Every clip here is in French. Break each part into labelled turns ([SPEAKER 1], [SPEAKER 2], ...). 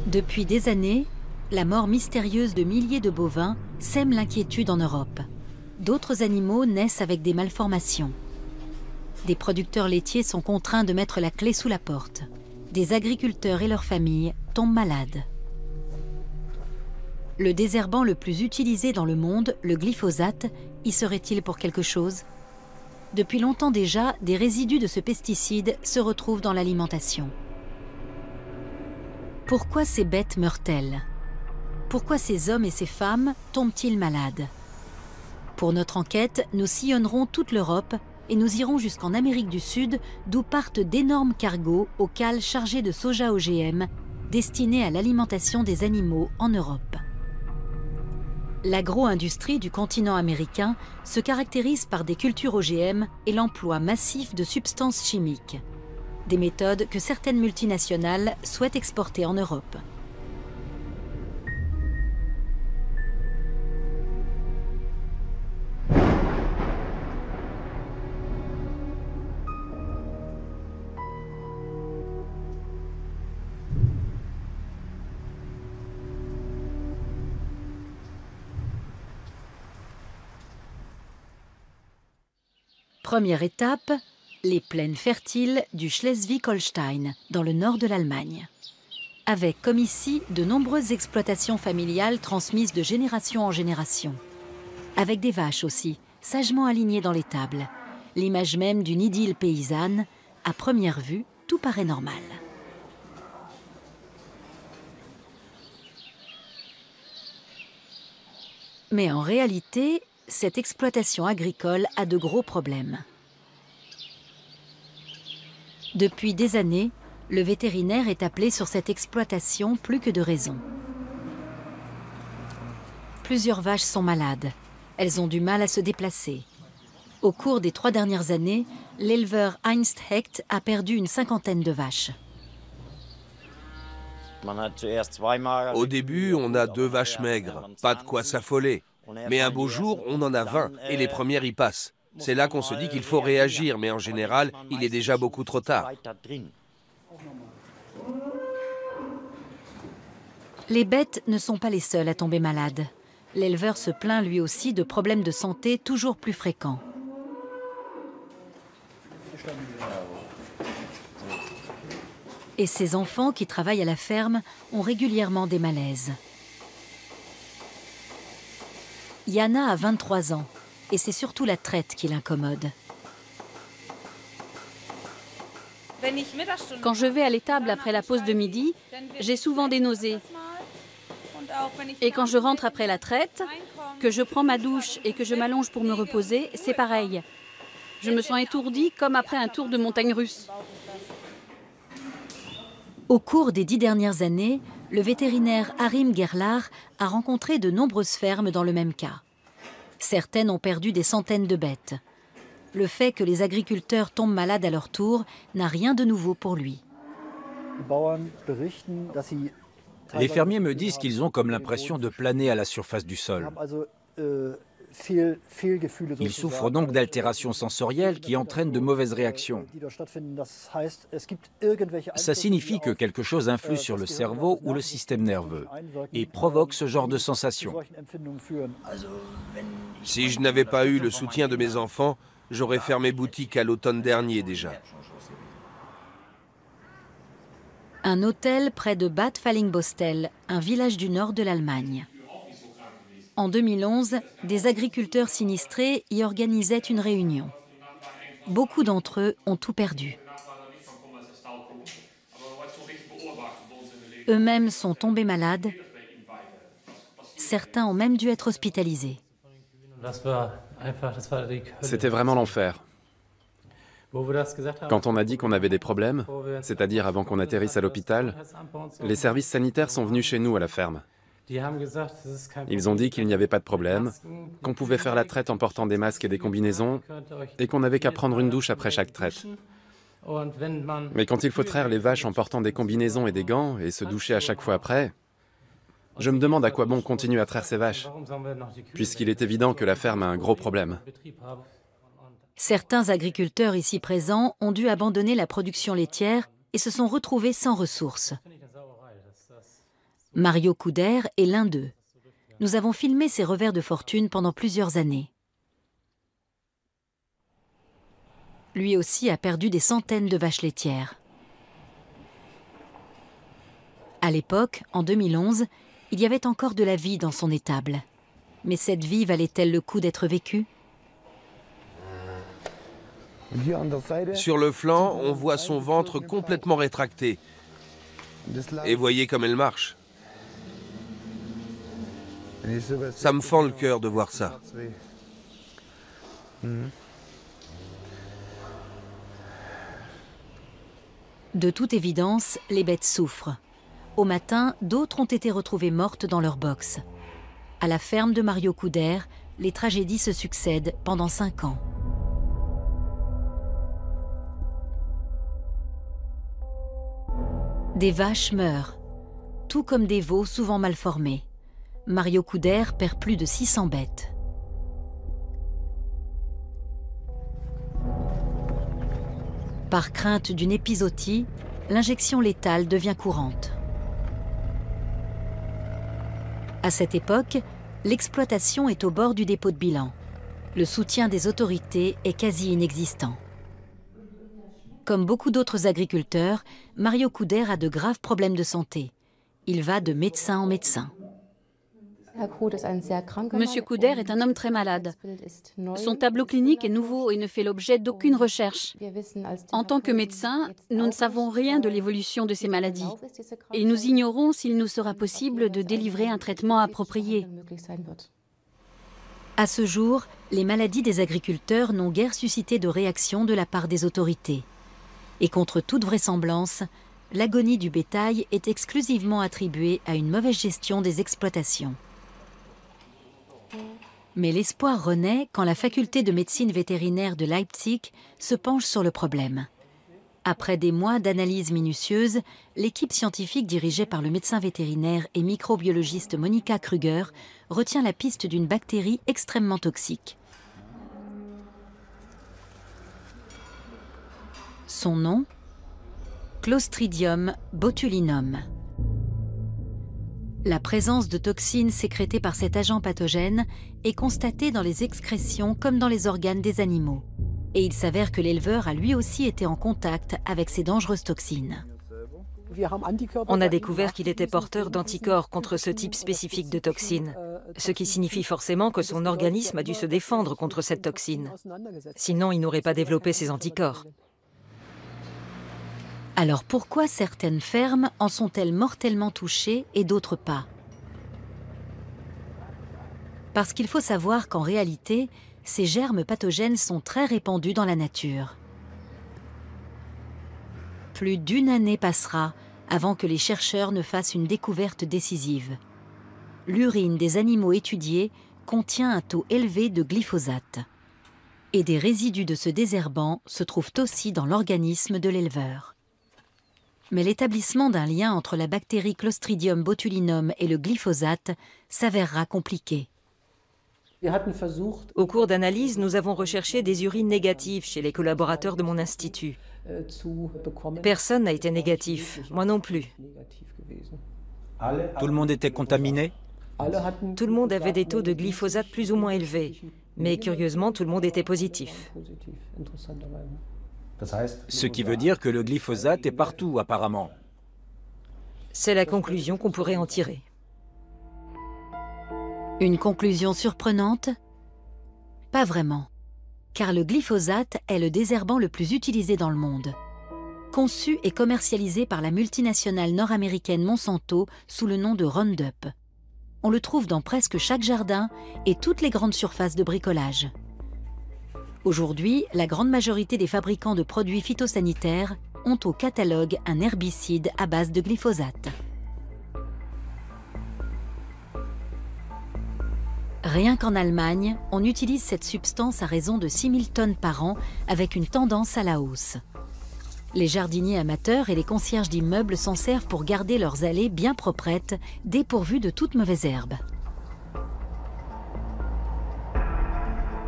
[SPEAKER 1] Depuis des années, la mort mystérieuse de milliers de bovins sème l'inquiétude en Europe. D'autres animaux naissent avec des malformations. Des producteurs laitiers sont contraints de mettre la clé sous la porte. Des agriculteurs et leurs familles tombent malades. Le désherbant le plus utilisé dans le monde, le glyphosate, y serait-il pour quelque chose? Depuis longtemps déjà, des résidus de ce pesticide se retrouvent dans l'alimentation. Pourquoi ces bêtes meurent-elles? Pourquoi ces hommes et ces femmes tombent-ils malades? Pour notre enquête, nous sillonnerons toute l'Europe et nous irons jusqu'en Amérique du Sud, d'où partent d'énormes cargos aux cales chargés de soja OGM, destinés à l'alimentation des animaux en Europe. L'agro-industrie du continent américain se caractérise par des cultures OGM et l'emploi massif de substances chimiques. Des méthodes que certaines multinationales souhaitent exporter en Europe. Première étape, les plaines fertiles du Schleswig-Holstein, dans le nord de l'Allemagne. Avec, comme ici, de nombreuses exploitations familiales transmises de génération en génération. Avec des vaches aussi, sagement alignées dans l'étable. L'image même d'une idylle paysanne. À première vue, tout paraît normal. Mais en réalité, cette exploitation agricole a de gros problèmes. Depuis des années, le vétérinaire est appelé sur cette exploitation plus que de raison. Plusieurs vaches sont malades. Elles ont du mal à se déplacer. Au cours des 3 dernières années, l'éleveur Heinz Hecht a perdu une 50aine de vaches.
[SPEAKER 2] Au début, on a 2 vaches maigres, pas de quoi s'affoler. Mais un beau jour, on en a 20 et les premières y passent. C'est là qu'on se dit qu'il faut réagir, mais en général, il est déjà beaucoup trop tard.
[SPEAKER 1] Les bêtes ne sont pas les seules à tomber malades. L'éleveur se plaint lui aussi de problèmes de santé toujours plus fréquents. Et ses enfants qui travaillent à la ferme ont régulièrement des malaises. Yana a 23 ans et c'est surtout la traite qui l'incommode.
[SPEAKER 3] Quand je vais à l'étable après la pause de midi, j'ai souvent des nausées. Et quand je rentre après la traite, que je prends ma douche et que je m'allonge pour me reposer, c'est pareil. Je me sens étourdie comme après un tour de montagne russe.
[SPEAKER 1] Au cours des 10 dernières années, le vétérinaire Harim Gerlach a rencontré de nombreuses fermes dans le même cas. Certaines ont perdu des centaines de bêtes. Le fait que les agriculteurs tombent malades à leur tour n'a rien de nouveau pour lui.
[SPEAKER 4] Les fermiers me disent qu'ils ont comme l'impression de planer à la surface du sol. Ils souffrent donc d'altérations sensorielles qui entraînent de mauvaises réactions. Ça signifie que quelque chose influe sur le cerveau ou le système nerveux et provoque ce genre de sensation.
[SPEAKER 2] Si je n'avais pas eu le soutien de mes enfants, j'aurais fermé boutique à l'automne dernier déjà.
[SPEAKER 1] Un hôtel près de Bad Fallingbostel, un village du nord de l'Allemagne. En 2011, des agriculteurs sinistrés y organisaient une réunion. Beaucoup d'entre eux ont tout perdu. Eux-mêmes sont tombés malades. Certains ont même dû être hospitalisés.
[SPEAKER 5] C'était vraiment l'enfer. Quand on a dit qu'on avait des problèmes, c'est-à-dire avant qu'on atterrisse à l'hôpital, les services sanitaires sont venus chez nous à la ferme. Ils ont dit qu'il n'y avait pas de problème, qu'on pouvait faire la traite en portant des masques et des combinaisons, et qu'on n'avait qu'à prendre une douche après chaque traite. Mais quand il faut traire les vaches en portant des combinaisons et des gants, et se doucher à chaque fois après, je me demande à quoi bon continuer à traire ces vaches, puisqu'il est évident que la ferme a un gros problème.
[SPEAKER 1] Certains agriculteurs ici présents ont dû abandonner la production laitière et se sont retrouvés sans ressources. Mario Couder est l'un d'eux. Nous avons filmé ses revers de fortune pendant plusieurs années. Lui aussi a perdu des centaines de vaches laitières. À l'époque, en 2011, il y avait encore de la vie dans son étable. Mais cette vie valait-elle le coup d'être vécue?
[SPEAKER 2] Sur le flanc, on voit son ventre complètement rétracté. Et voyez comme elle marche. Ça me fend le cœur de voir ça.
[SPEAKER 1] De toute évidence, les bêtes souffrent. Au matin, d'autres ont été retrouvées mortes dans leur box. À la ferme de Mario Couder, les tragédies se succèdent pendant 5 ans. Des vaches meurent, tout comme des veaux souvent mal formés. Mario Couder perd plus de 600 bêtes. Par crainte d'une épizootie, l'injection létale devient courante. À cette époque, l'exploitation est au bord du dépôt de bilan. Le soutien des autorités est quasi inexistant. Comme beaucoup d'autres agriculteurs, Mario Couder a de graves problèmes de santé. Il va de médecin en médecin.
[SPEAKER 3] Monsieur Couder est un homme très malade. Son tableau clinique est nouveau et ne fait l'objet d'aucune recherche. En tant que médecin, nous ne savons rien de l'évolution de ces maladies. Et nous ignorons s'il nous sera possible de délivrer un traitement approprié.
[SPEAKER 1] À ce jour, les maladies des agriculteurs n'ont guère suscité de réaction de la part des autorités. Et contre toute vraisemblance, l'agonie du bétail est exclusivement attribuée à une mauvaise gestion des exploitations. Mais l'espoir renaît quand la faculté de médecine vétérinaire de Leipzig se penche sur le problème. Après des mois d'analyses minutieuses, l'équipe scientifique dirigée par le médecin vétérinaire et microbiologiste Monika Krüger retient la piste d'une bactérie extrêmement toxique. Son nom? Clostridium botulinum. La présence de toxines sécrétées par cet agent pathogène est constatée dans les excrétions comme dans les organes des animaux. Et il s'avère que l'éleveur a lui aussi été en contact avec ces dangereuses toxines.
[SPEAKER 6] On a découvert qu'il était porteur d'anticorps contre ce type spécifique de toxine, ce qui signifie forcément que son organisme a dû se défendre contre cette toxine. Sinon, il n'aurait pas développé ces anticorps.
[SPEAKER 1] Alors pourquoi certaines fermes en sont-elles mortellement touchées et d'autres pas? Parce qu'il faut savoir qu'en réalité, ces germes pathogènes sont très répandus dans la nature. Plus d'1 année passera avant que les chercheurs ne fassent une découverte décisive. L'urine des animaux étudiés contient un taux élevé de glyphosate. Et des résidus de ce désherbant se trouvent aussi dans l'organisme de l'éleveur. Mais l'établissement d'un lien entre la bactérie Clostridium botulinum et le glyphosate s'avérera compliqué.
[SPEAKER 6] Au cours d'analyse, nous avons recherché des urines négatives chez les collaborateurs de mon institut. Personne n'a été négatif, moi non plus.
[SPEAKER 4] Tout le monde était contaminé?
[SPEAKER 6] Tout le monde avait des taux de glyphosate plus ou moins élevés, mais curieusement, tout le monde était positif.
[SPEAKER 4] Ce qui veut dire que le glyphosate est partout, apparemment.
[SPEAKER 6] C'est la conclusion qu'on pourrait en tirer.
[SPEAKER 1] Une conclusion surprenante? Pas vraiment, car le glyphosate est le désherbant le plus utilisé dans le monde. Conçu et commercialisé par la multinationale nord-américaine Monsanto sous le nom de Roundup. On le trouve dans presque chaque jardin et toutes les grandes surfaces de bricolage. Aujourd'hui, la grande majorité des fabricants de produits phytosanitaires ont au catalogue un herbicide à base de glyphosate. Rien qu'en Allemagne, on utilise cette substance à raison de 6000 tonnes par an avec une tendance à la hausse. Les jardiniers amateurs et les concierges d'immeubles s'en servent pour garder leurs allées bien proprettes, dépourvues de toute mauvaise herbe.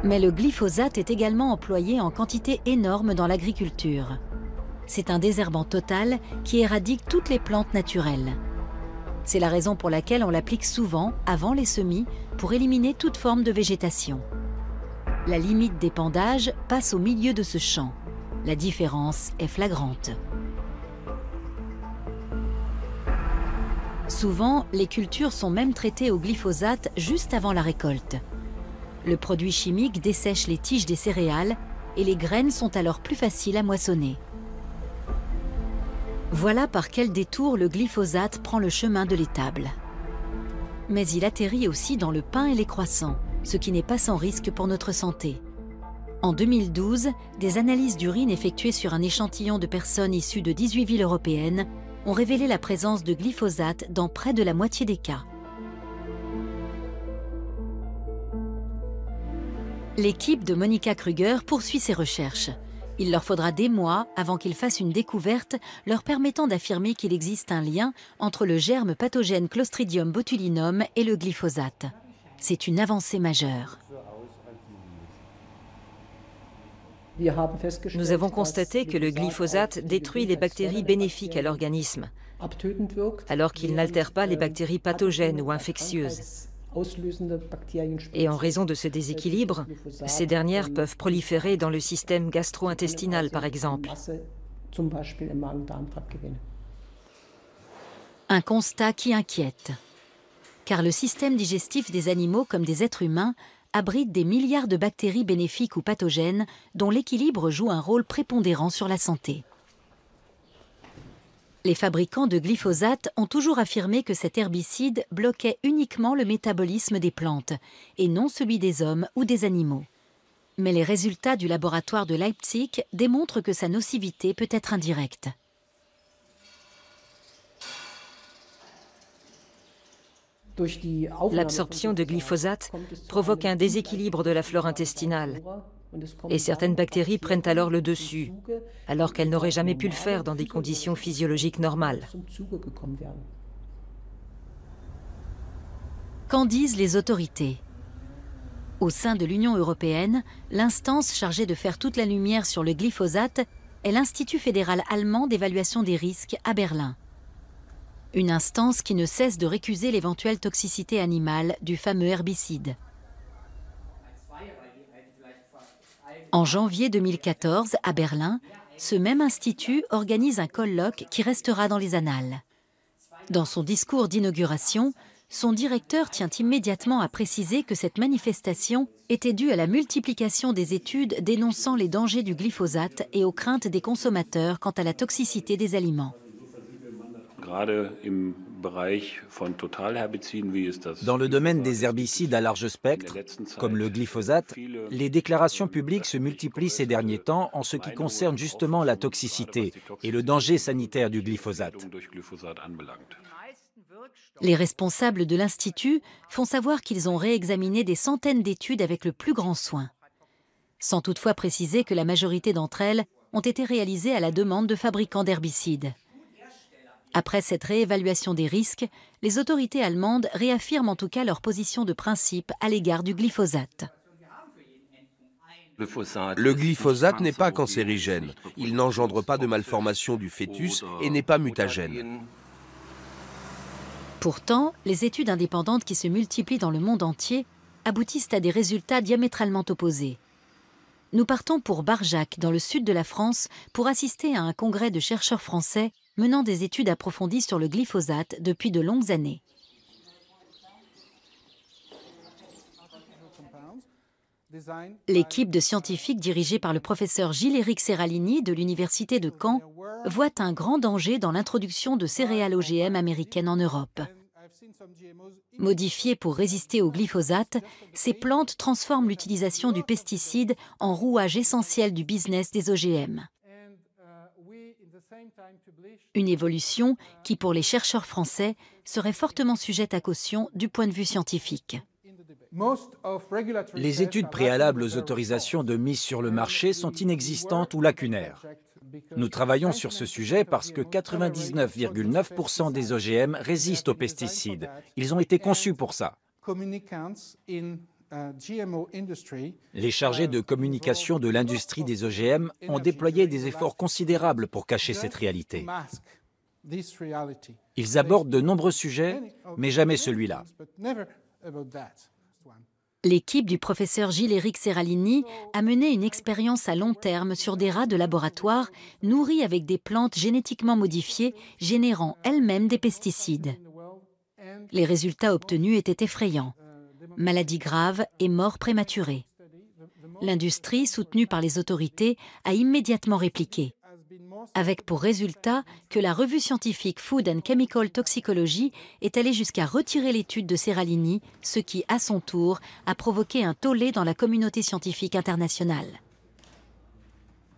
[SPEAKER 1] Mais le glyphosate est également employé en quantité énorme dans l'agriculture. C'est un désherbant total qui éradique toutes les plantes naturelles. C'est la raison pour laquelle on l'applique souvent avant les semis pour éliminer toute forme de végétation. La limite d'épandage passe au milieu de ce champ. La différence est flagrante. Souvent, les cultures sont même traitées au glyphosate juste avant la récolte. Le produit chimique dessèche les tiges des céréales et les graines sont alors plus faciles à moissonner. Voilà par quel détour le glyphosate prend le chemin de l'étable. Mais il atterrit aussi dans le pain et les croissants, ce qui n'est pas sans risque pour notre santé. En 2012, des analyses d'urine effectuées sur un échantillon de personnes issues de 18 villes européennes ont révélé la présence de glyphosate dans près de la moitié des cas. L'équipe de Monica Kruger poursuit ses recherches. Il leur faudra des mois avant qu'ils fassent une découverte leur permettant d'affirmer qu'il existe un lien entre le germe pathogène Clostridium botulinum et le glyphosate. C'est une avancée majeure.
[SPEAKER 6] Nous avons constaté que le glyphosate détruit les bactéries bénéfiques à l'organisme, alors qu'il n'altère pas les bactéries pathogènes ou infectieuses. Et en raison de ce déséquilibre, ces dernières peuvent proliférer dans le système gastro-intestinal, par exemple.
[SPEAKER 1] Un constat qui inquiète, car le système digestif des animaux comme des êtres humains abrite des milliards de bactéries bénéfiques ou pathogènes dont l'équilibre joue un rôle prépondérant sur la santé. Les fabricants de glyphosate ont toujours affirmé que cet herbicide bloquait uniquement le métabolisme des plantes et non celui des hommes ou des animaux. Mais les résultats du laboratoire de Leipzig démontrent que sa nocivité peut être indirecte.
[SPEAKER 6] L'absorption de glyphosate provoque un déséquilibre de la flore intestinale. Et certaines bactéries prennent alors le dessus, alors qu'elles n'auraient jamais pu le faire dans des conditions physiologiques normales.
[SPEAKER 1] Qu'en disent les autorités? Au sein de l'Union européenne, l'instance chargée de faire toute la lumière sur le glyphosate est l'Institut fédéral allemand d'évaluation des risques à Berlin. Une instance qui ne cesse de récuser l'éventuelle toxicité animale du fameux herbicide. En janvier 2014, à Berlin, ce même institut organise un colloque qui restera dans les annales. Dans son discours d'inauguration, son directeur tient immédiatement à préciser que cette manifestation était due à la multiplication des études dénonçant les dangers du glyphosate et aux craintes des consommateurs quant à la toxicité des aliments.
[SPEAKER 4] Dans le domaine des herbicides à large spectre, comme le glyphosate, les déclarations publiques se multiplient ces derniers temps en ce qui concerne justement la toxicité et le danger sanitaire du glyphosate.
[SPEAKER 1] Les responsables de l'Institut font savoir qu'ils ont réexaminé des centaines d'études avec le plus grand soin, sans toutefois préciser que la majorité d'entre elles ont été réalisées à la demande de fabricants d'herbicides. Après cette réévaluation des risques, les autorités allemandes réaffirment en tout cas leur position de principe à l'égard du glyphosate.
[SPEAKER 2] Le glyphosate n'est pas cancérigène, il n'engendre pas de malformation du fœtus et n'est pas mutagène.
[SPEAKER 1] Pourtant, les études indépendantes qui se multiplient dans le monde entier aboutissent à des résultats diamétralement opposés. Nous partons pour Barjac, dans le sud de la France, pour assister à un congrès de chercheurs français menant des études approfondies sur le glyphosate depuis de longues années. L'équipe de scientifiques dirigée par le professeur Gilles-Éric Serralini de l'Université de Caen voit un grand danger dans l'introduction de céréales OGM américaines en Europe. Modifiées pour résister au glyphosate, ces plantes transforment l'utilisation du pesticide en rouage essentiel du business des OGM. Une évolution qui, pour les chercheurs français, serait fortement sujette à caution du point de vue scientifique.
[SPEAKER 4] Les études préalables aux autorisations de mise sur le marché sont inexistantes ou lacunaires. Nous travaillons sur ce sujet parce que 99,9% des OGM résistent aux pesticides. Ils ont été conçus pour ça. Les chargés de communication de l'industrie des OGM ont déployé des efforts considérables pour cacher cette réalité. Ils abordent de nombreux sujets, mais jamais celui-là.
[SPEAKER 1] L'équipe du professeur Gilles-Éric Seralini a mené une expérience à long terme sur des rats de laboratoire nourris avec des plantes génétiquement modifiées, générant elles-mêmes des pesticides. Les résultats obtenus étaient effrayants. Maladies graves et morts prématurées. L'industrie, soutenue par les autorités, a immédiatement répliqué, avec pour résultat que la revue scientifique Food and Chemical Toxicology est allée jusqu'à retirer l'étude de Seralini, ce qui, à son tour, a provoqué un tollé dans la communauté scientifique internationale.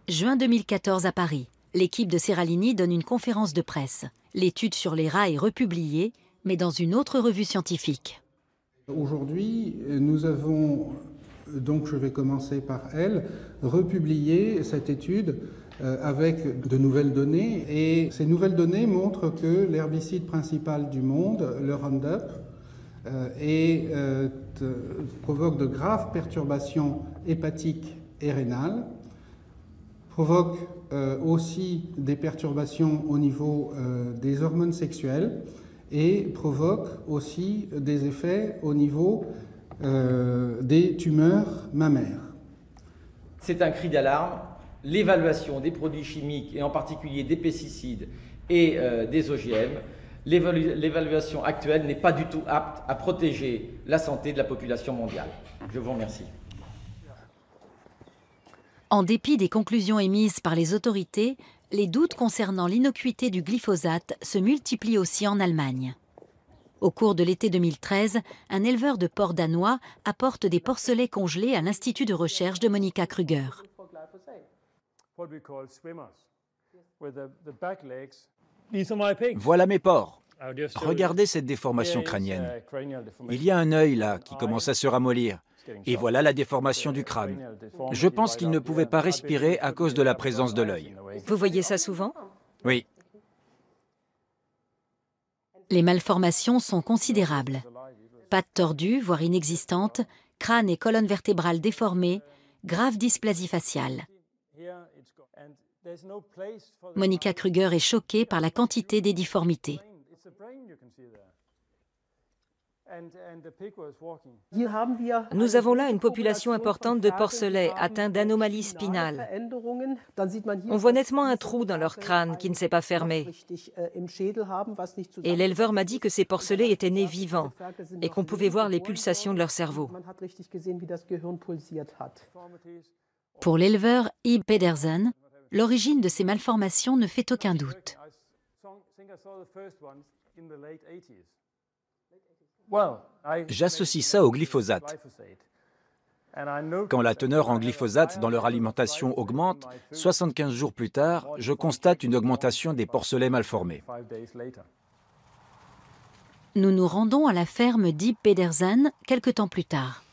[SPEAKER 1] Juin 2014 à Paris, l'équipe de Seralini donne une conférence de presse. L'étude sur les rats est republiée, mais dans une autre revue scientifique.
[SPEAKER 7] Aujourd'hui, nous avons, donc je vais commencer par elle, republié cette étude avec de nouvelles données. Et ces nouvelles données montrent que l'herbicide principal du monde, le Roundup, provoque de graves perturbations hépatiques et rénales, provoque aussi des perturbations au niveau des hormones sexuelles, et provoque aussi des effets au niveau des tumeurs mammaires.
[SPEAKER 8] C'est un cri d'alarme. L'évaluation des produits chimiques, et en particulier des pesticides et des OGM, l'évaluation actuelle n'est pas du tout apte à protéger la santé de la population mondiale. Je vous remercie.
[SPEAKER 1] En dépit des conclusions émises par les autorités, les doutes concernant l'innocuité du glyphosate se multiplient aussi en Allemagne. Au cours de l'été 2013, un éleveur de porcs danois apporte des porcelets congelés à l'Institut de recherche de Monika Krüger.
[SPEAKER 4] Voilà mes porcs. Regardez cette déformation crânienne. Il y a un œil là qui commence à se ramollir. Et voilà la déformation du crâne. Je pense qu'il ne pouvait pas respirer à cause de la présence de l'œil.
[SPEAKER 6] Vous voyez ça souvent?
[SPEAKER 4] Oui.
[SPEAKER 1] Les malformations sont considérables. Pattes tordues, voire inexistantes, crâne et colonne vertébrale déformées, grave dysplasie faciale. Monika Krüger est choquée par la quantité des difformités.
[SPEAKER 6] Nous avons là une population importante de porcelets atteints d'anomalies spinales. On voit nettement un trou dans leur crâne qui ne s'est pas fermé. Et l'éleveur m'a dit que ces porcelets étaient nés vivants et qu'on pouvait voir les pulsations de leur cerveau.
[SPEAKER 1] Pour l'éleveur Ib Pedersen, l'origine de ces malformations ne fait aucun doute.
[SPEAKER 4] J'associe ça au glyphosate. Quand la teneur en glyphosate dans leur alimentation augmente, 75 jours plus tard, je constate une augmentation des porcelets malformés.
[SPEAKER 1] Nous nous rendons à la ferme d'Ib Pedersen quelque temps plus tard.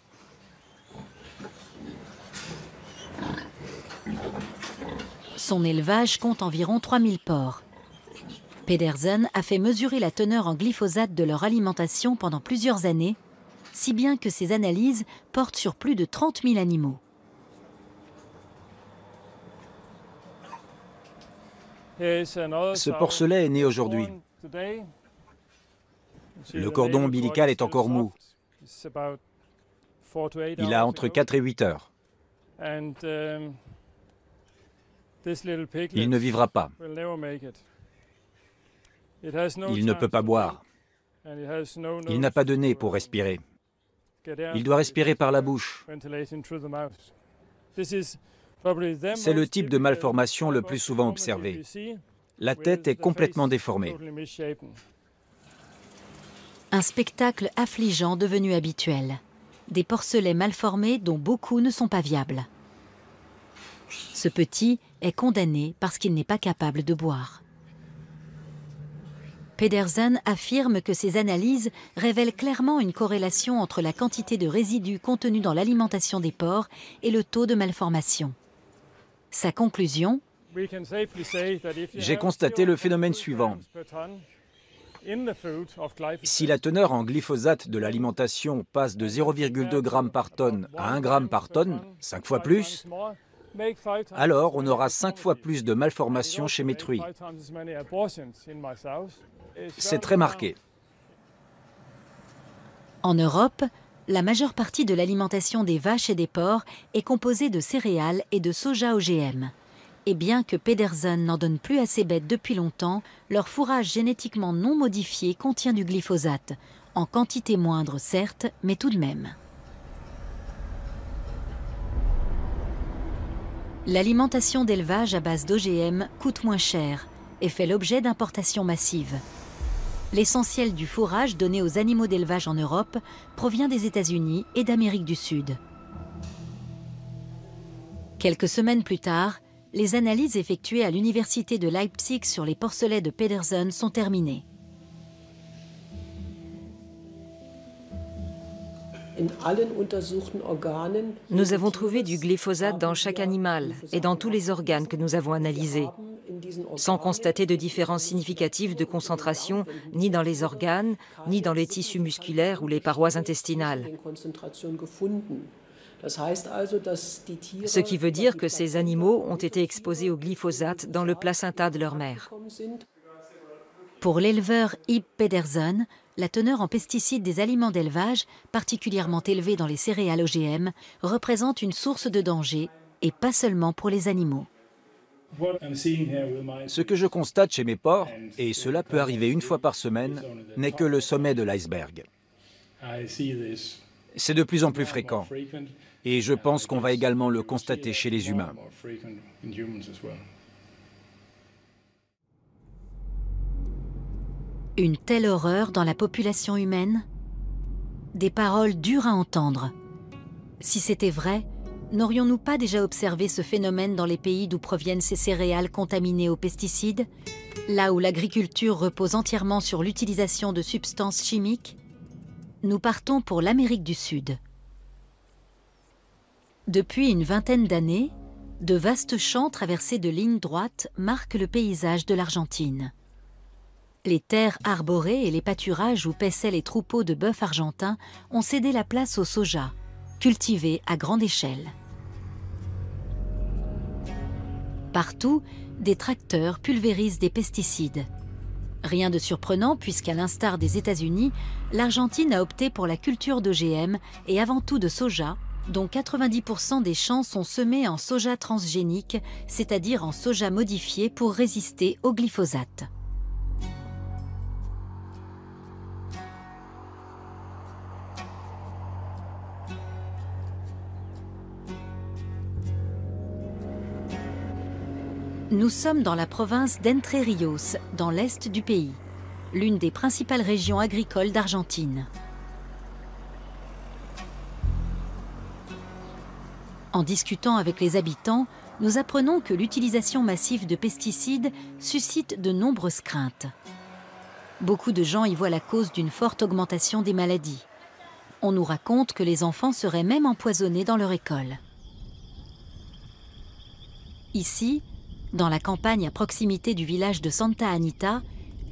[SPEAKER 1] Son élevage compte environ 3000 porcs. Pedersen a fait mesurer la teneur en glyphosate de leur alimentation pendant plusieurs années, si bien que ses analyses portent sur plus de 30 000 animaux.
[SPEAKER 4] Ce porcelet est né aujourd'hui. Le cordon ombilical est encore mou. Il a entre 4 et 8 heures. Il ne vivra pas. Il ne peut pas boire. Il n'a pas de nez pour respirer. Il doit respirer par la bouche. C'est le type de malformation le plus souvent observé. La tête est complètement déformée.
[SPEAKER 1] Un spectacle affligeant devenu habituel. Des porcelets malformés dont beaucoup ne sont pas viables. Ce petit est condamné parce qu'il n'est pas capable de boire. Pedersen affirme que ces analyses révèlent clairement une corrélation entre la quantité de résidus contenus dans l'alimentation des porcs et le taux de malformation. Sa conclusion :
[SPEAKER 4] j'ai constaté le phénomène suivant. Si la teneur en glyphosate de l'alimentation passe de 0,2 g par tonne à 1 g par tonne, 5 fois plus, alors on aura 5 fois plus de malformations chez mes truies. C'est très marqué.
[SPEAKER 1] En Europe, la majeure partie de l'alimentation des vaches et des porcs est composée de céréales et de soja OGM. Et bien que Pedersen n'en donne plus à ses bêtes depuis longtemps, leur fourrage génétiquement non modifié contient du glyphosate, en quantité moindre certes, mais tout de même. L'alimentation d'élevage à base d'OGM coûte moins cher et fait l'objet d'importations massives. L'essentiel du fourrage donné aux animaux d'élevage en Europe provient des États-Unis et d'Amérique du Sud. Quelques semaines plus tard, les analyses effectuées à l'université de Leipzig sur les porcelets de Pedersen sont terminées.
[SPEAKER 6] Nous avons trouvé du glyphosate dans chaque animal et dans tous les organes que nous avons analysés, sans constater de différence significative de concentration ni dans les organes, ni dans les tissus musculaires ou les parois intestinales. Ce qui veut dire que ces animaux ont été exposés au glyphosate dans le placenta de leur mère.
[SPEAKER 1] Pour l'éleveur Ib Pedersen, la teneur en pesticides des aliments d'élevage, particulièrement élevés dans les céréales OGM, représente une source de danger, et pas seulement pour les animaux.
[SPEAKER 4] Ce que je constate chez mes porcs, et cela peut arriver une fois par semaine, n'est que le sommet de l'iceberg. C'est de plus en plus fréquent, et je pense qu'on va également le constater chez les humains.
[SPEAKER 1] Une telle horreur dans la population humaine? Des paroles dures à entendre. Si c'était vrai, n'aurions-nous pas déjà observé ce phénomène dans les pays d'où proviennent ces céréales contaminées aux pesticides, là où l'agriculture repose entièrement sur l'utilisation de substances chimiques? Nous partons pour l'Amérique du Sud. Depuis une vingtaine d'années, de vastes champs traversés de lignes droites marquent le paysage de l'Argentine. Les terres arborées et les pâturages où paissaient les troupeaux de bœufs argentins ont cédé la place au soja, cultivé à grande échelle. Partout, des tracteurs pulvérisent des pesticides. Rien de surprenant puisqu'à l'instar des États-Unis, l'Argentine a opté pour la culture d'OGM et avant tout de soja, dont 90% des champs sont semés en soja transgénique, c'est-à-dire en soja modifié pour résister au glyphosate. Nous sommes dans la province d'Entre Ríos, dans l'est du pays, l'une des principales régions agricoles d'Argentine. En discutant avec les habitants, nous apprenons que l'utilisation massive de pesticides suscite de nombreuses craintes. Beaucoup de gens y voient la cause d'une forte augmentation des maladies. On nous raconte que les enfants seraient même empoisonnés dans leur école. Ici, dans la campagne à proximité du village de Santa Anita,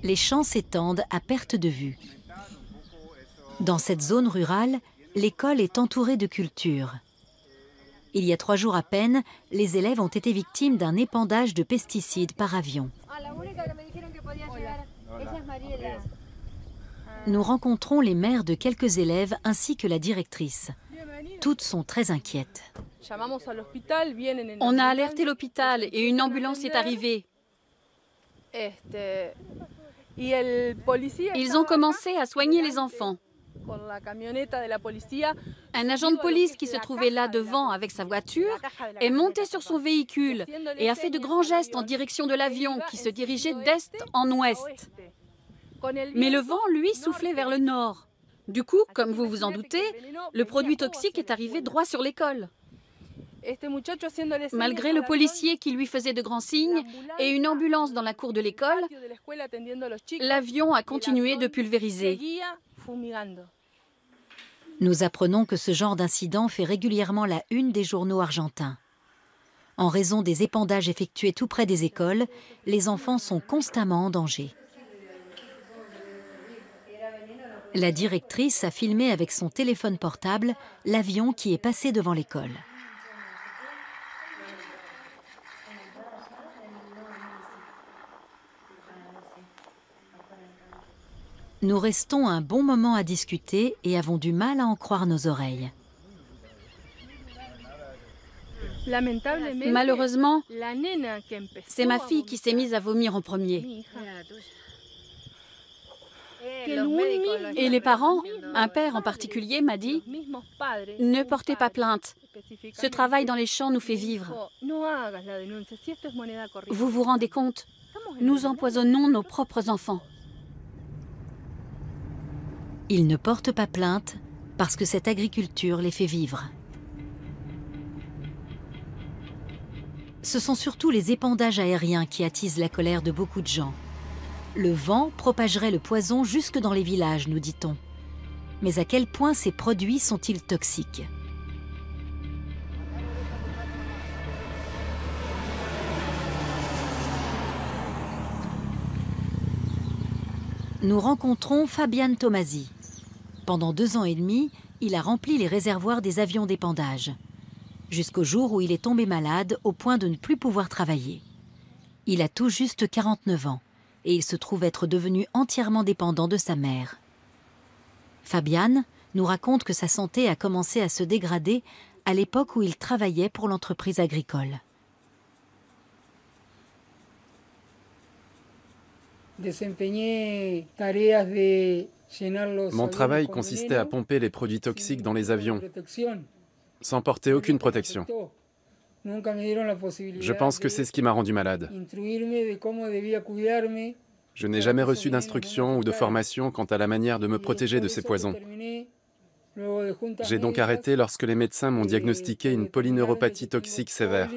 [SPEAKER 1] les champs s'étendent à perte de vue. Dans cette zone rurale, l'école est entourée de cultures. Il y a 3 jours à peine, les élèves ont été victimes d'un épandage de pesticides par avion. Nous rencontrons les mères de quelques élèves ainsi que la directrice. Toutes sont très inquiètes.
[SPEAKER 3] On a alerté l'hôpital et une ambulance est arrivée. Ils ont commencé à soigner les enfants. Un agent de police qui se trouvait là devant avec sa voiture est monté sur son véhicule et a fait de grands gestes en direction de l'avion qui se dirigeait d'est en ouest. Mais le vent, lui, soufflait vers le nord. Du coup, comme vous vous en doutez, le produit toxique est arrivé droit sur l'école. Malgré le policier qui lui faisait de grands signes et une ambulance dans la cour de l'école, l'avion a continué de pulvériser.
[SPEAKER 1] Nous apprenons que ce genre d'incident fait régulièrement la une des journaux argentins. En raison des épandages effectués tout près des écoles, les enfants sont constamment en danger. La directrice a filmé avec son téléphone portable l'avion qui est passé devant l'école. Nous restons un bon moment à discuter et avons du mal à en croire nos oreilles.
[SPEAKER 3] Malheureusement, c'est ma fille qui s'est mise à vomir en premier. Et les parents, un père en particulier, m'a dit « Ne portez pas plainte. Ce travail dans les champs nous fait vivre. Vous vous rendez compte? Nous empoisonnons nos propres enfants. »
[SPEAKER 1] Ils ne portent pas plainte parce que cette agriculture les fait vivre. Ce sont surtout les épandages aériens qui attisent la colère de beaucoup de gens. Le vent propagerait le poison jusque dans les villages, nous dit-on. Mais à quel point ces produits sont-ils toxiques? Nous rencontrons Fabian Tomasi. Pendant 2 ans et demi, il a rempli les réservoirs des avions d'épandage. Jusqu'au jour où il est tombé malade au point de ne plus pouvoir travailler. Il a tout juste 49 ans et il se trouve être devenu entièrement dépendant de sa mère. Fabian nous raconte que sa santé a commencé à se dégrader à l'époque où il travaillait pour l'entreprise agricole.
[SPEAKER 5] Mon travail consistait à pomper les produits toxiques dans les avions, sans porter aucune protection. Je pense que c'est ce qui m'a rendu malade. Je n'ai jamais reçu d'instruction ou de formation quant à la manière de me protéger de ces poisons. J'ai donc arrêté lorsque les médecins m'ont diagnostiqué une polyneuropathie toxique sévère.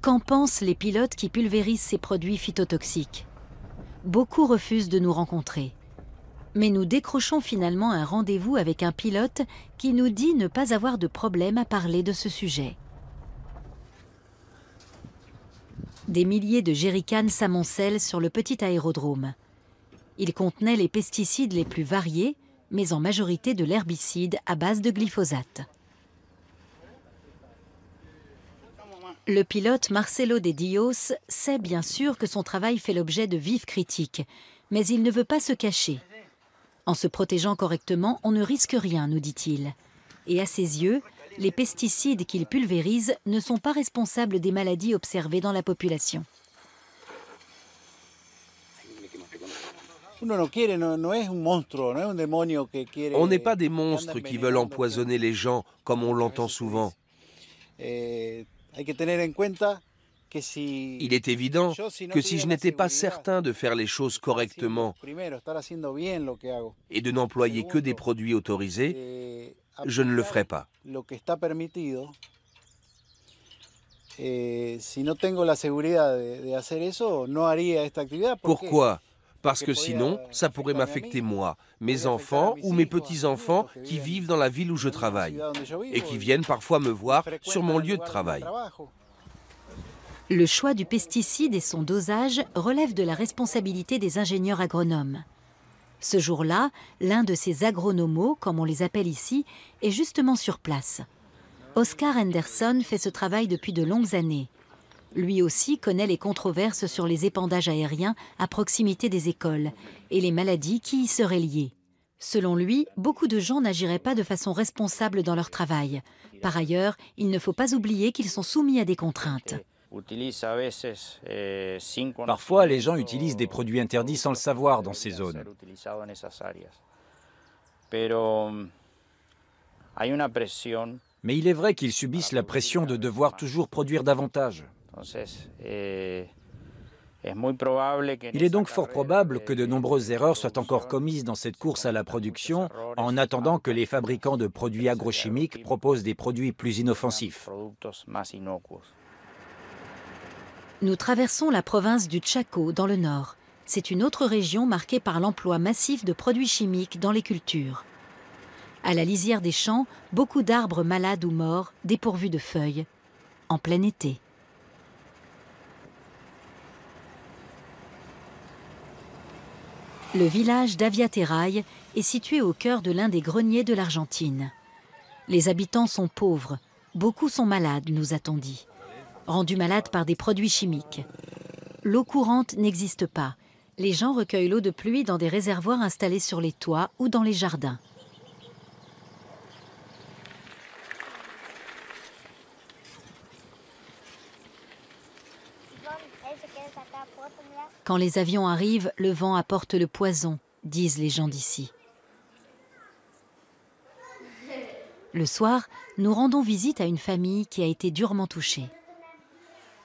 [SPEAKER 1] Qu'en pensent les pilotes qui pulvérisent ces produits phytotoxiques? Beaucoup refusent de nous rencontrer. Mais nous décrochons finalement un rendez-vous avec un pilote qui nous dit ne pas avoir de problème à parler de ce sujet. Des milliers de jerrycans s'amoncellent sur le petit aérodrome. Ils contenaient les pesticides les plus variés, mais en majorité de l'herbicide à base de glyphosate. Le pilote Marcelo de Dios sait bien sûr que son travail fait l'objet de vives critiques, mais il ne veut pas se cacher. En se protégeant correctement, on ne risque rien, nous dit-il. Et à ses yeux, les pesticides qu'il pulvérise ne sont pas responsables des maladies observées dans la population.
[SPEAKER 2] On n'est pas des monstres qui veulent empoisonner les gens, comme on l'entend souvent. Il est évident que si je n'étais pas certain de faire les choses correctement et de n'employer que des produits autorisés, je ne le ferais pas. Pourquoi? Parce que sinon, ça pourrait m'affecter moi, mes enfants ou mes petits-enfants qui vivent dans la ville où je travaille et qui viennent parfois me voir sur mon lieu de travail.
[SPEAKER 1] Le choix du pesticide et son dosage relèvent de la responsabilité des ingénieurs agronomes. Ce jour-là, l'un de ces agronomos, comme on les appelle ici, est justement sur place. Oscar Henderson fait ce travail depuis de longues années. Lui aussi connaît les controverses sur les épandages aériens à proximité des écoles et les maladies qui y seraient liées. Selon lui, beaucoup de gens n'agiraient pas de façon responsable dans leur travail. Par ailleurs, il ne faut pas oublier qu'ils sont soumis à des contraintes.
[SPEAKER 4] Parfois, les gens utilisent des produits interdits sans le savoir dans ces zones. Mais il est vrai qu'ils subissent la pression de devoir toujours produire davantage. Il est donc fort probable que de nombreuses erreurs soient encore commises dans cette course à la production en attendant que les fabricants de produits agrochimiques proposent des produits plus inoffensifs.
[SPEAKER 1] Nous traversons la province du Chaco dans le nord. C'est une autre région marquée par l'emploi massif de produits chimiques dans les cultures. À la lisière des champs, beaucoup d'arbres malades ou morts, dépourvus de feuilles, en plein été. Le village d'Aviateray est situé au cœur de l'un des greniers de l'Argentine. Les habitants sont pauvres, beaucoup sont malades, nous a-t-on dit. rendus malades par des produits chimiques. L'eau courante n'existe pas. Les gens recueillent l'eau de pluie dans des réservoirs installés sur les toits ou dans les jardins. Quand les avions arrivent, le vent apporte le poison, disent les gens d'ici. Le soir, nous rendons visite à une famille qui a été durement touchée.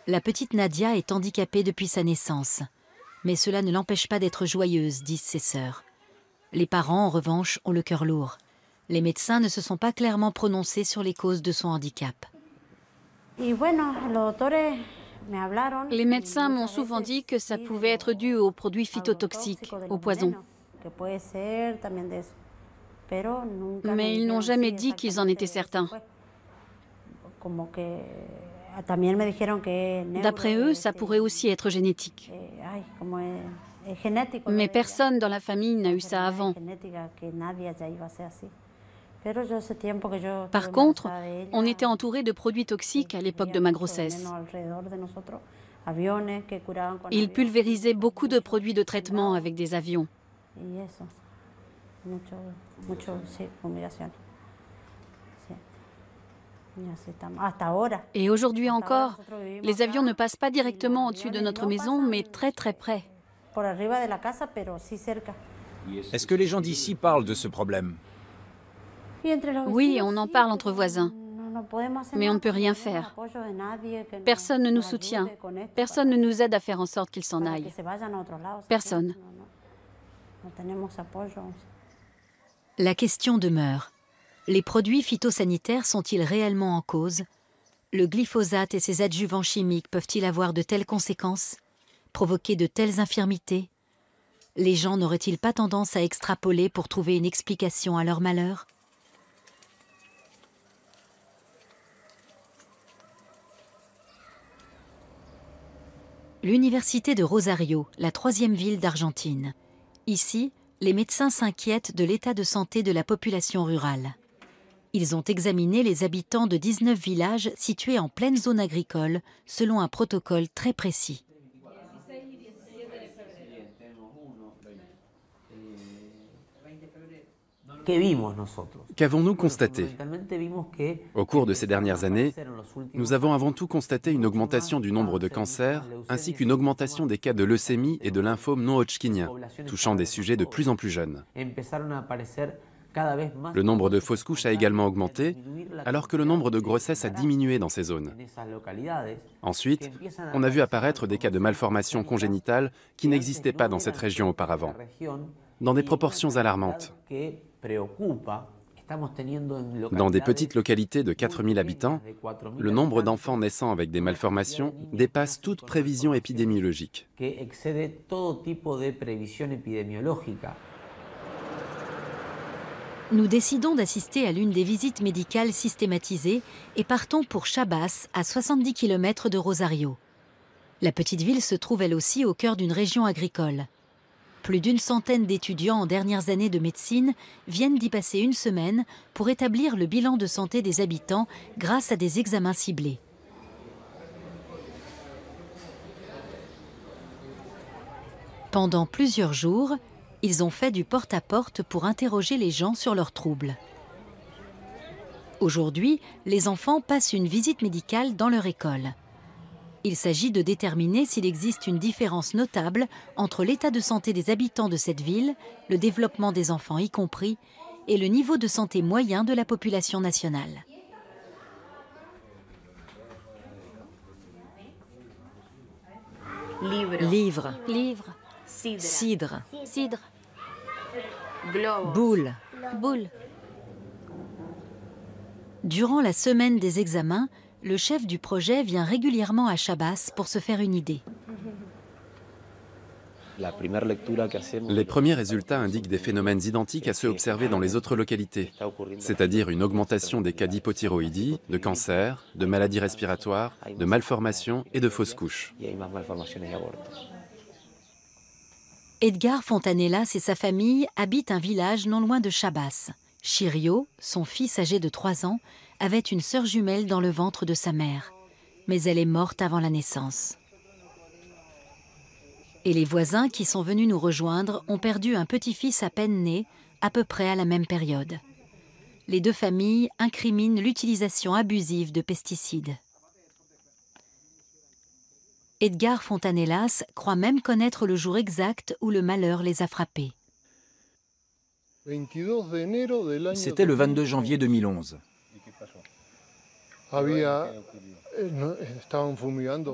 [SPEAKER 1] La petite Nadia est handicapée depuis sa naissance, mais cela ne l'empêche pas d'être joyeuse, disent ses sœurs. Les parents, en revanche, ont le cœur lourd. Les médecins ne se sont pas clairement prononcés sur les causes de son handicap.
[SPEAKER 3] Les médecins m'ont souvent dit que ça pouvait être dû aux produits phytotoxiques, au poison. Mais ils n'ont jamais dit qu'ils en étaient certains. D'après eux, ça pourrait aussi être génétique. Mais personne dans la famille n'a eu ça avant. Par contre, on était entouré de produits toxiques à l'époque de ma grossesse. Ils pulvérisaient beaucoup de produits de traitement avec des avions. Et aujourd'hui encore, les avions ne passent pas directement au-dessus de notre maison, mais très très près.
[SPEAKER 4] Est-ce que les gens d'ici parlent de ce problème?
[SPEAKER 3] Oui, on en parle entre voisins, mais on ne peut rien faire. Personne ne nous soutient, personne ne nous aide à faire en sorte qu'ils s'en aillent. Personne.
[SPEAKER 1] La question demeure. Les produits phytosanitaires sont-ils réellement en cause? Le glyphosate et ses adjuvants chimiques peuvent-ils avoir de telles conséquences? Provoquer de telles infirmités? Les gens n'auraient-ils pas tendance à extrapoler pour trouver une explication à leur malheur? L'université de Rosario, la 3e ville d'Argentine. Ici, les médecins s'inquiètent de l'état de santé de la population rurale. Ils ont examiné les habitants de 19 villages situés en pleine zone agricole, selon un protocole très précis.
[SPEAKER 5] Qu'avons-nous constaté? Au cours de ces dernières années, nous avons avant tout constaté une augmentation du nombre de cancers, ainsi qu'une augmentation des cas de leucémie et de lymphome non-hodgkinien, touchant des sujets de plus en plus jeunes. Le nombre de fausses couches a également augmenté, alors que le nombre de grossesses a diminué dans ces zones. Ensuite, on a vu apparaître des cas de malformations congénitales qui n'existaient pas dans cette région auparavant, dans des proportions alarmantes. Dans des petites localités de 4000 habitants, le nombre d'enfants naissant avec des malformations dépasse toute prévision épidémiologique.
[SPEAKER 1] Nous décidons d'assister à l'une des visites médicales systématisées et partons pour Chabas, à 70 km de Rosario. La petite ville se trouve elle aussi au cœur d'une région agricole. Plus d'une centaine d'étudiants en dernières années de médecine viennent d'y passer une semaine pour établir le bilan de santé des habitants grâce à des examens ciblés. Pendant plusieurs jours, ils ont fait du porte-à-porte pour interroger les gens sur leurs troubles. Aujourd'hui, les enfants passent une visite médicale dans leur école. Il s'agit de déterminer s'il existe une différence notable entre l'état de santé des habitants de cette ville, le développement des enfants y compris, et le niveau de santé moyen de la population nationale.
[SPEAKER 6] Livre.
[SPEAKER 3] Livre.
[SPEAKER 6] Cidre.
[SPEAKER 3] Cidre.
[SPEAKER 6] Boule.
[SPEAKER 3] Boule.
[SPEAKER 1] Durant la semaine des examens, le chef du projet vient régulièrement à Chabas pour se faire une idée.
[SPEAKER 5] Les premiers résultats indiquent des phénomènes identiques à ceux observés dans les autres localités, c'est-à-dire une augmentation des cas d'hypothyroïdie, de cancer, de maladies respiratoires, de malformations et de fausses couches.
[SPEAKER 1] Edgar Fontanelas et sa famille habitent un village non loin de Chabas. Chirio, son fils âgé de 3 ans, avait une sœur jumelle dans le ventre de sa mère. mais elle est morte avant la naissance. Et les voisins qui sont venus nous rejoindre ont perdu un petit-fils à peine né, à peu près à la même période. Les deux familles incriminent l'utilisation abusive de pesticides. Edgar Fontanellas croit même connaître le jour exact où le malheur les a frappés.
[SPEAKER 4] C'était le 22 janvier 2011.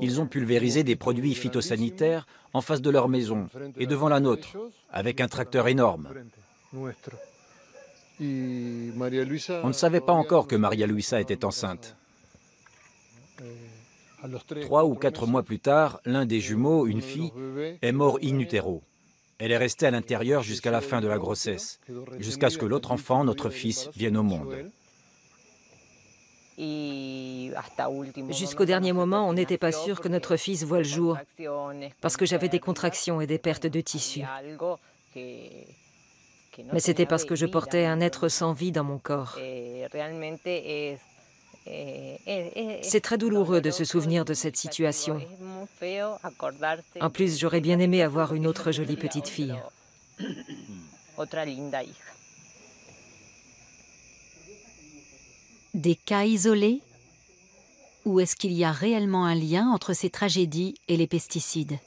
[SPEAKER 4] Ils ont pulvérisé des produits phytosanitaires en face de leur maison et devant la nôtre, avec un tracteur énorme. On ne savait pas encore que Maria Luisa était enceinte. 3 ou 4 mois plus tard, l'un des jumeaux, une fille, est mort in utero. Elle est restée à l'intérieur jusqu'à la fin de la grossesse, jusqu'à ce que l'autre enfant, notre fils, vienne au monde.
[SPEAKER 6] Jusqu'au dernier moment, on n'était pas sûr que notre fils voie le jour, parce que j'avais des contractions et des pertes de tissu. Mais c'était parce que je portais un être sans vie dans mon corps. C'est très douloureux de se souvenir de cette situation. En plus, j'aurais bien aimé avoir une autre jolie petite fille.
[SPEAKER 1] Des cas isolés? Ou est-ce qu'il y a réellement un lien entre ces tragédies et les pesticides?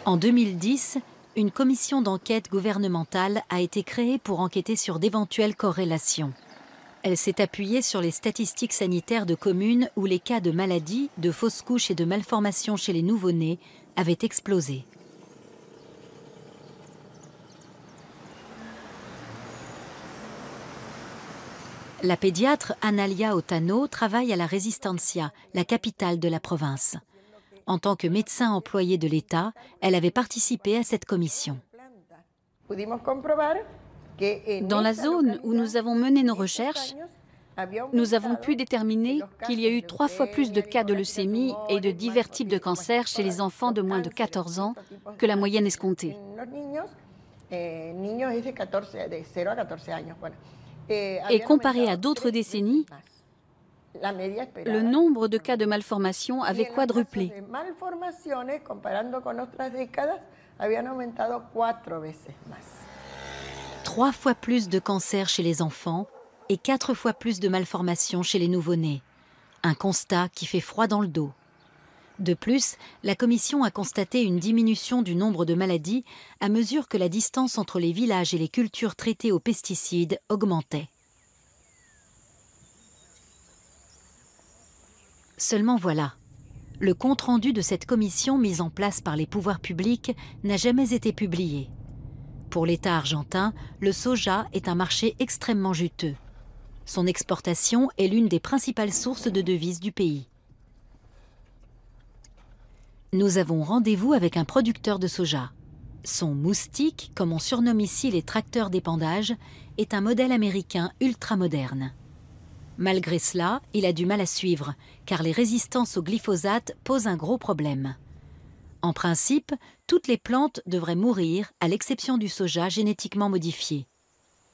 [SPEAKER 1] En 2010, une commission d'enquête gouvernementale a été créée pour enquêter sur d'éventuelles corrélations. Elle s'est appuyée sur les statistiques sanitaires de communes où les cas de maladies, de fausses couches et de malformations chez les nouveau-nés avaient explosé. La pédiatre Analia Otano travaille à la Resistencia, la capitale de la province. En tant que médecin employé de l'État, elle avait participé à cette commission.
[SPEAKER 3] Dans la zone où nous avons mené nos recherches, nous avons pu déterminer qu'il y a eu 3 fois plus de cas de leucémie et de divers types de cancers chez les enfants de moins de 14 ans que la moyenne escomptée. Et comparé à d'autres décennies, le nombre de cas de malformation avait quadruplé.
[SPEAKER 1] 3 fois plus de cancers chez les enfants et 4 fois plus de malformations chez les nouveau-nés. Un constat qui fait froid dans le dos. De plus, la commission a constaté une diminution du nombre de maladies à mesure que la distance entre les villages et les cultures traitées aux pesticides augmentait. Seulement voilà, le compte-rendu de cette commission mise en place par les pouvoirs publics n'a jamais été publié. Pour l'État argentin, le soja est un marché extrêmement juteux. Son exportation est l'une des principales sources de devises du pays. Nous avons rendez-vous avec un producteur de soja. Son moustique, comme on surnomme ici les tracteurs d'épandage, est un modèle américain ultra moderne. Malgré cela, il a du mal à suivre, car les résistances au glyphosate posent un gros problème. En principe, toutes les plantes devraient mourir, à l'exception du soja génétiquement modifié.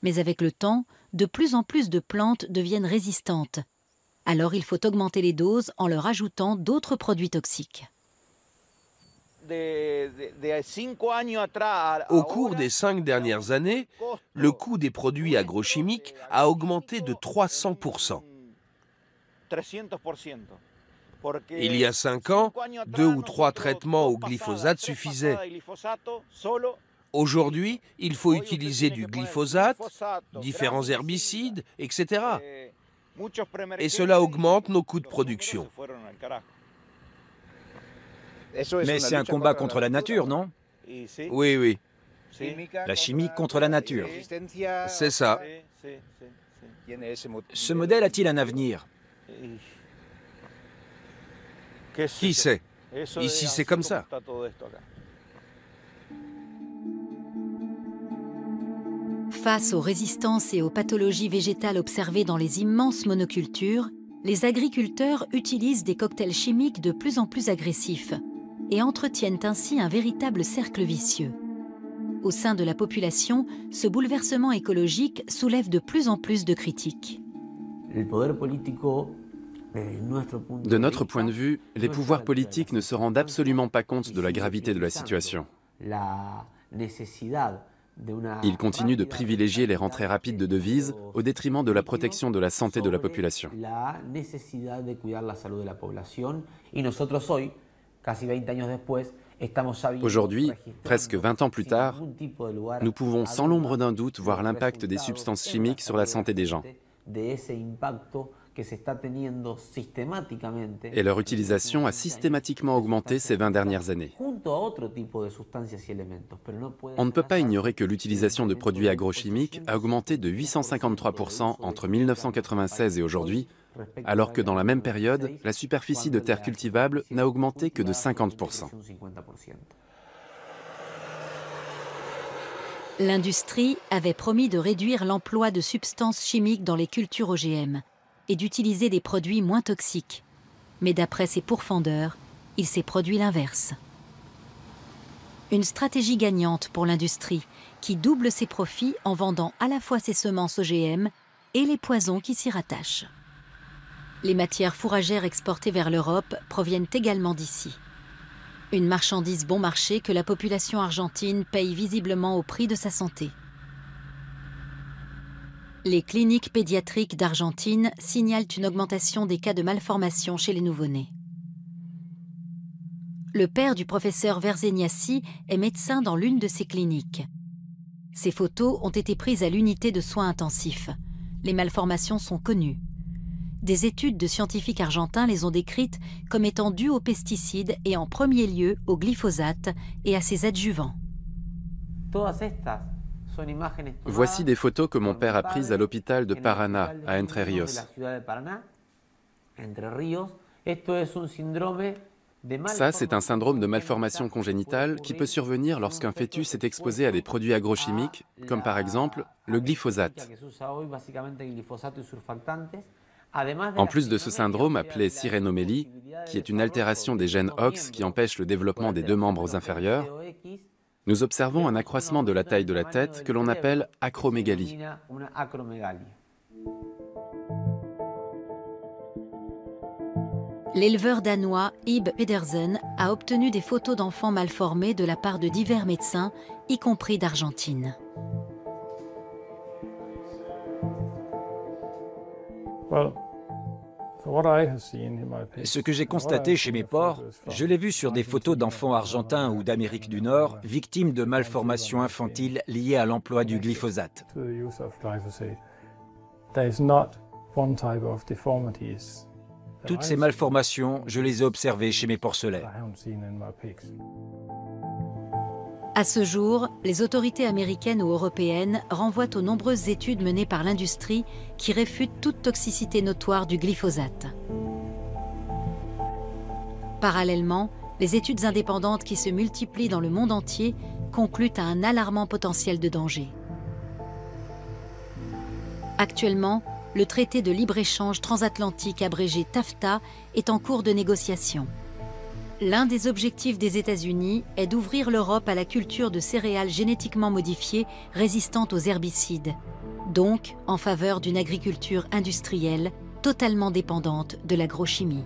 [SPEAKER 1] Mais avec le temps, de plus en plus de plantes deviennent résistantes. Alors il faut augmenter les doses en leur ajoutant d'autres produits toxiques.
[SPEAKER 2] Au cours des 5 dernières années, le coût des produits agrochimiques a augmenté de 300%. Il y a 5 ans, 2 ou 3 traitements au glyphosate suffisaient. Aujourd'hui, il faut utiliser du glyphosate, différents herbicides, etc. Et cela augmente nos coûts de production.
[SPEAKER 4] Mais c'est un combat contre la nature, non?
[SPEAKER 2] Oui, oui.
[SPEAKER 4] La chimie contre la nature.
[SPEAKER 2] C'est ça.
[SPEAKER 4] Ce modèle a-t-il un avenir?
[SPEAKER 2] Qui sait? Ici, c'est comme ça.
[SPEAKER 1] Face aux résistances et aux pathologies végétales observées dans les immenses monocultures, les agriculteurs utilisent des cocktails chimiques de plus en plus agressifs et entretiennent ainsi un véritable cercle vicieux. Au sein de la population, ce bouleversement écologique soulève de plus en plus de critiques.
[SPEAKER 5] De notre point de vue, les pouvoirs politiques ne se rendent absolument pas compte de la gravité de la situation. Ils continuent de privilégier les rentrées rapides de devises au détriment de la protection de la santé de la population. Aujourd'hui, presque 20 ans plus tard, nous pouvons sans l'ombre d'un doute voir l'impact des substances chimiques sur la santé des gens. Et leur utilisation a systématiquement augmenté ces 20 dernières années. On ne peut pas ignorer que l'utilisation de produits agrochimiques a augmenté de 853% entre 1996 et aujourd'hui, alors que dans la même période, la superficie de terres cultivables n'a augmenté que de 50%.
[SPEAKER 1] L'industrie avait promis de réduire l'emploi de substances chimiques dans les cultures OGM et d'utiliser des produits moins toxiques. Mais d'après ses pourfendeurs, il s'est produit l'inverse. Une stratégie gagnante pour l'industrie qui double ses profits en vendant à la fois ses semences OGM et les poisons qui s'y rattachent. Les matières fourragères exportées vers l'Europe proviennent également d'ici. Une marchandise bon marché que la population argentine paye visiblement au prix de sa santé. Les cliniques pédiatriques d'Argentine signalent une augmentation des cas de malformation chez les nouveau-nés. Le père du professeur Verzegnassi est médecin dans l'une de ces cliniques. Ces photos ont été prises à l'unité de soins intensifs. Les malformations sont connues. Des études de scientifiques argentins les ont décrites comme étant dues aux pesticides et en premier lieu au glyphosate et à ses adjuvants.
[SPEAKER 5] Voici des photos que mon père a prises à l'hôpital de Paraná, à Entre Ríos. Ça, c'est un syndrome de malformation congénitale qui peut survenir lorsqu'un fœtus est exposé à des produits agrochimiques, comme par exemple le glyphosate. En plus de ce syndrome appelé sirénomélie, qui est une altération des gènes OX qui empêche le développement des deux membres inférieurs, nous observons un accroissement de la taille de la tête que l'on appelle acromégalie.
[SPEAKER 1] L'éleveur danois Ib Pedersen a obtenu des photos d'enfants malformés de la part de divers médecins, y compris d'Argentine.
[SPEAKER 4] Ce que j'ai constaté chez mes porcs, je l'ai vu sur des photos d'enfants argentins ou d'Amérique du Nord, victimes de malformations infantiles liées à l'emploi du glyphosate. Toutes ces malformations, je les ai observées chez mes porcelets.
[SPEAKER 1] À ce jour, les autorités américaines ou européennes renvoient aux nombreuses études menées par l'industrie qui réfutent toute toxicité notoire du glyphosate. Parallèlement, les études indépendantes qui se multiplient dans le monde entier concluent à un alarmant potentiel de danger. Actuellement, le traité de libre-échange transatlantique abrégé TAFTA est en cours de négociation. L'un des objectifs des États-Unis est d'ouvrir l'Europe à la culture de céréales génétiquement modifiées résistantes aux herbicides, donc en faveur d'une agriculture industrielle totalement dépendante de l'agrochimie.